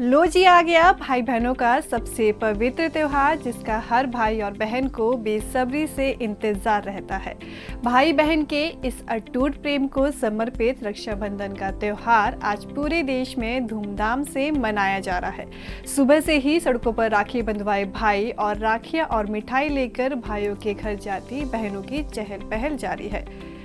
लो जी, आ गया भाई बहनों का सबसे पवित्र त्योहार, जिसका हर भाई और बहन को बेसब्री से इंतजार रहता है। भाई बहन के इस अटूट प्रेम को समर्पित रक्षाबंधन का त्योहार आज पूरे देश में धूमधाम से मनाया जा रहा है। सुबह से ही सड़कों पर राखी बंधवाए भाई और राखियां और मिठाई लेकर भाइयों के घर जाती बहनों की चहल पहल जारी है।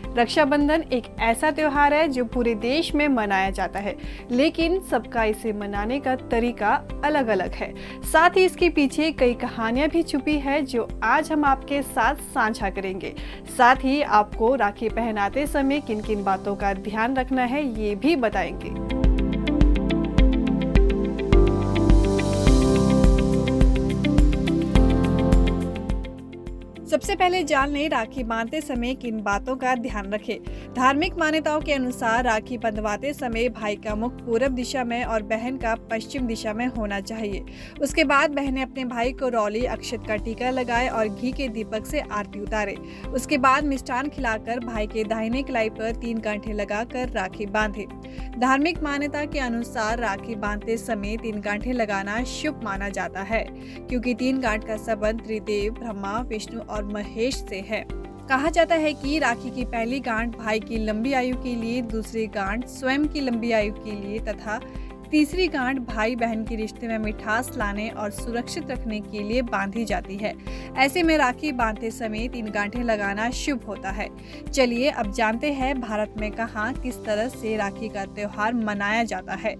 रक्षाबंधन एक ऐसा त्योहार है जो पूरे देश में मनाया जाता है, लेकिन सबका इसे मनाने का तरीका अलग अलग है। साथ ही इसके पीछे कई कहानियां भी छुपी है जो आज हम आपके साथ साझा करेंगे। साथ ही आपको राखी पहनाते समय किन किन बातों का ध्यान रखना है ये भी बताएंगे। सबसे पहले जान लें राखी बांधते समय किन बातों का ध्यान रखें। धार्मिक मान्यताओं के अनुसार राखी बंधवाते समय भाई का मुख पूरब दिशा में और बहन का पश्चिम दिशा में होना चाहिए। उसके बाद बहनें अपने भाई को रौली अक्षत का टीका लगाए और घी के दीपक से आरती उतारे। उसके बाद मिष्ठान खिलाकर भाई के दाहिने कलाई पर 3 गांठें लगाकर राखी बांधे। धार्मिक मान्यता के अनुसार राखी बांधते समय 3 गांठें लगाना शुभ माना जाता है, क्योंकि 3 गांठ का संबंध त्रिदेव ब्रह्मा, विष्णु और महेश से है। कहा जाता है कि राखी की पहली गांठ भाई की लंबी आयु के लिए, दूसरी गांठ स्वयं की लंबी आयु के लिए तथा तीसरी गांठ भाई बहन के रिश्ते में मिठास लाने और सुरक्षित रखने के लिए बांधी जाती है। ऐसे में राखी बांधते समय 3 गांठें लगाना शुभ होता है। चलिए अब जानते हैं भारत में कहाँ किस तरह से राखी का त्योहार मनाया जाता है।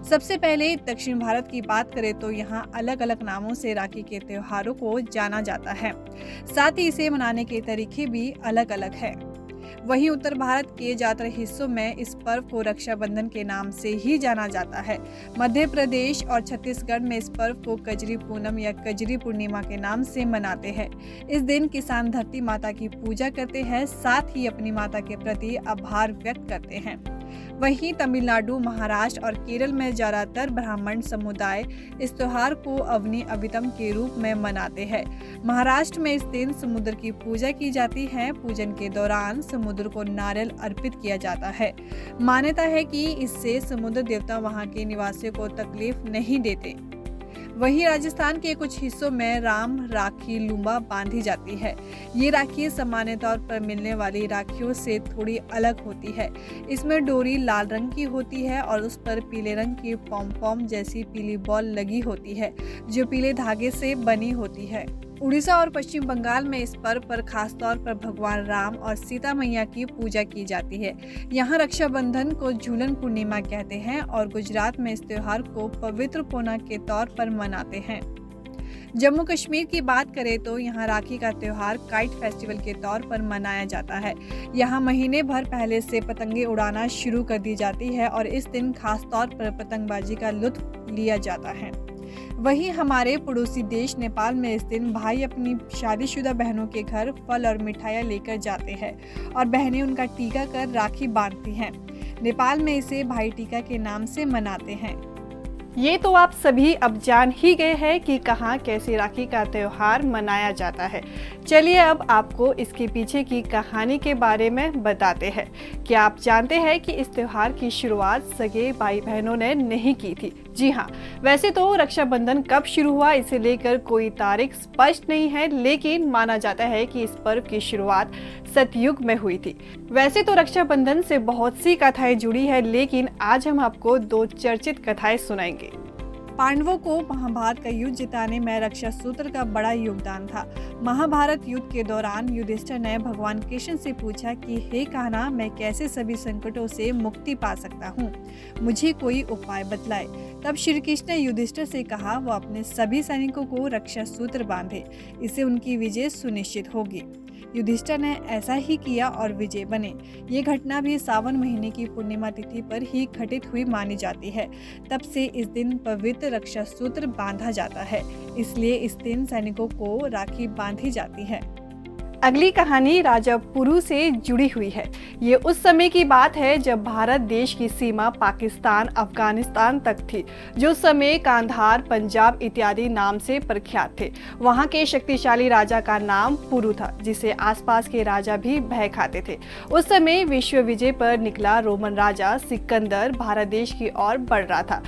सबसे पहले दक्षिण भारत की बात करें तो यहाँ अलग अलग नामों से राखी के त्योहारों को जाना जाता है। साथ ही इसे मनाने के तरीके भी अलग अलग है। वहीं उत्तर भारत के ज्यादातर हिस्सों में इस पर्व को रक्षाबंधन के नाम से ही जाना जाता है। मध्य प्रदेश और छत्तीसगढ़ में इस पर्व को कजरी पूनम या कजरी पूर्णिमा के नाम से मनाते हैं। इस दिन किसान धरती माता की पूजा करते हैं, साथ ही अपनी माता के प्रति आभार व्यक्त करते हैं। वहीं तमिलनाडु, महाराष्ट्र और केरल में ज्यादातर ब्राह्मण समुदाय इस त्योहार को अवनी अभितम के रूप में मनाते हैं। महाराष्ट्र में इस दिन समुद्र की पूजा की जाती है। पूजन के दौरान समुद्र को नारियल अर्पित किया जाता है। मान्यता है कि इससे समुद्र देवता वहां के निवासियों को तकलीफ नहीं देते। वहीं राजस्थान के कुछ हिस्सों में राम राखी लूंबा बांधी जाती है। ये राखी सामान्य तौर पर मिलने वाली राखियों से थोड़ी अलग होती है। इसमें डोरी लाल रंग की होती है और उस पर पीले रंग की पॉम जैसी पीली बॉल लगी होती है, जो पीले धागे से बनी होती है। उड़ीसा और पश्चिम बंगाल में इस पर्व पर खासतौर पर भगवान राम और सीता मैया की पूजा की जाती है। यहाँ रक्षाबंधन को झूलन पूर्णिमा कहते हैं और गुजरात में इस त्योहार को पवित्र पूर्णिमा के तौर पर मनाते हैं। जम्मू कश्मीर की बात करें तो यहाँ राखी का त्योहार काइट फेस्टिवल के तौर पर मनाया जाता है। यहाँ महीने भर पहले से पतंगे उड़ाना शुरू कर दी जाती है और इस दिन खास तौर पर पतंगबाजी का लुत्फ लिया जाता है। वहीं हमारे पड़ोसी देश नेपाल में इस दिन भाई अपनी शादीशुदा बहनों के घर फल और मिठाइयाँ लेकर जाते हैं और बहनें उनका टीका कर राखी बांधती हैं। नेपाल में इसे भाई टीका के नाम से मनाते हैं। ये तो आप सभी अब जान ही गए हैं कि कहाँ कैसे राखी का त्योहार मनाया जाता है। चलिए अब आपको इसके पीछे की कहानी के बारे में बताते हैं। क्या आप जानते हैं कि इस त्योहार की शुरुआत सगे भाई बहनों ने नहीं की थी? जी हाँ, वैसे तो रक्षाबंधन कब शुरू हुआ इसे लेकर कोई तारीख स्पष्ट नहीं है, लेकिन माना जाता है कि इस पर्व की शुरुआत सतयुग में हुई थी। वैसे तो रक्षाबंधन से बहुत सी कथाएं जुड़ी है, लेकिन आज हम आपको 2 चर्चित कथाएं सुनाएंगे। पांडवों को महाभारत का युद्ध जिताने में रक्षा सूत्र का बड़ा योगदान था। महाभारत युद्ध के दौरान युधिष्ठिर ने भगवान कृष्ण से पूछा कि हे कान्हा, मैं कैसे सभी संकटों से मुक्ति पा सकता हूँ, मुझे कोई उपाय बतलाए। तब श्री कृष्ण ने युधिष्ठिर से कहा वो अपने सभी सैनिकों को रक्षा सूत्र बांधे, इससे उनकी विजय सुनिश्चित होगी। युधिष्ठिर ने ऐसा ही किया और विजय बने। ये घटना भी सावन महीने की पूर्णिमा तिथि पर ही घटित हुई मानी जाती है। तब से इस दिन पवित्र रक्षा सूत्र बांधा जाता है, इसलिए इस दिन सैनिकों को राखी बांधी जाती है। अगली कहानी राजा पुरु से जुड़ी हुई है। ये उस समय की बात है जब भारत देश की सीमा पाकिस्तान, अफगानिस्तान तक थी, जो समय कांधार, पंजाब इत्यादि नाम से प्रख्यात थे। वहाँ के शक्तिशाली राजा का नाम पुरु था, जिसे आसपास के राजा भी भय खाते थे। उस समय विश्व विजय पर निकला रोमन राजा सिकंदर भारत देश की ओर बढ़ रहा था।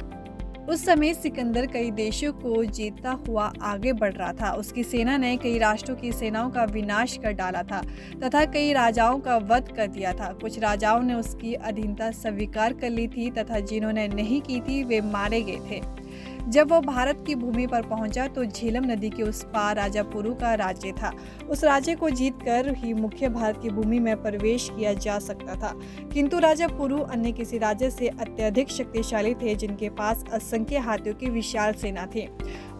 उस समय सिकंदर कई देशों को जीतता हुआ आगे बढ़ रहा था। उसकी सेना ने कई राष्ट्रों की सेनाओं का विनाश कर डाला था तथा कई राजाओं का वध कर दिया था। कुछ राजाओं ने उसकी अधीनता स्वीकार कर ली थी तथा जिन्होंने नहीं की थी वे मारे गए थे। जब वो भारत की भूमि पर पहुंचा तो झेलम नदी के उस पार राजा पुरु का राज्य था। उस राज्य को जीतकर ही मुख्य भारत की भूमि में प्रवेश किया जा सकता था, किंतु राजा पुरु अन्य किसी राज्य से अत्यधिक शक्तिशाली थे, जिनके पास असंख्य हाथियों की विशाल सेना थी।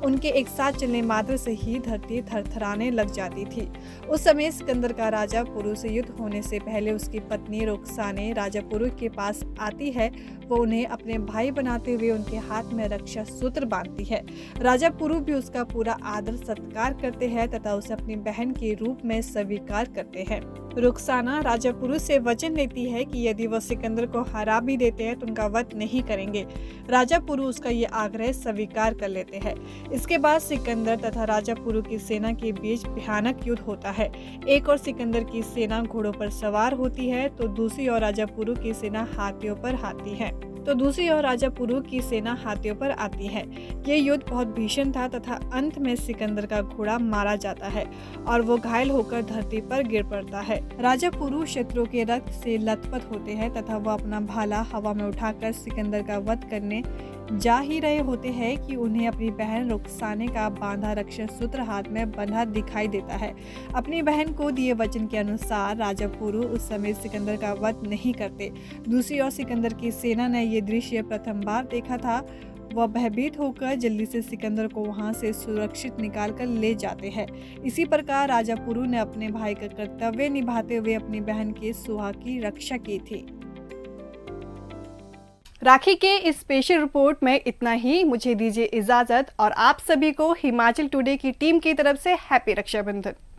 उनके एक साथ चलने मात्र से ही धरती थरथराने लग जाती थी। उस समय सिकंदर का राजा पुरु से युद्ध होने से पहले उसकी पत्नी रुखसाने राजा पुरु के पास आती है। वो उन्हें अपने भाई बनाते हुए उनके हाथ में रक्षा सूत्र बांधती है। राजा पुरु भी उसका पूरा आदर सत्कार करते हैं तथा उसे अपनी बहन के रूप में स्वीकार करते हैं। रुखसाना राजा पुरु से वचन लेती है कि यदि वह सिकंदर को हरा भी देते हैं तो उनका वध नहीं करेंगे। राजा पुरु उसका ये आग्रह स्वीकार कर लेते हैं। इसके बाद सिकंदर तथा राजा पुरु की सेना के बीच भयानक युद्ध होता है। एक और सिकंदर की सेना घोड़ों पर सवार होती है तो दूसरी ओर राजा पुरु की सेना हाथियों पर आती है। ये युद्ध बहुत भीषण था तथा अंत में सिकंदर का घोड़ा मारा जाता है और वो घायल होकर धरती पर गिर पड़ता है। राजा पुरु शत्रुओं के रक्त से लथपथ होते हैं तथा वह अपना भाला हवा में उठाकर सिकंदर का वध करने जा ही रहे होते हैं कि उन्हें अपनी बहन रुखसाने का बांधा रक्षा सूत्र हाथ में बंधा दिखाई देता है। अपनी बहन को दिए वचन के अनुसार राजा पुरु उस समय सिकंदर का वध नहीं करते। दूसरी ओर सिकंदर की सेना ने ये दृश्य प्रथम बार देखा था। वह भयभीत होकर जल्दी से सिकंदर को वहां से सुरक्षित निकाल कर ले जाते हैं। इसी प्रकार राजा पुरु ने अपने भाई का कर्तव्य निभाते हुए अपनी बहन के सुहाग की रक्षा की थी। राखी के इस स्पेशल रिपोर्ट में इतना ही। मुझे दीजिए इजाजत और आप सभी को हिमाचल टुडे की टीम की तरफ से हैप्पी रक्षाबंधन।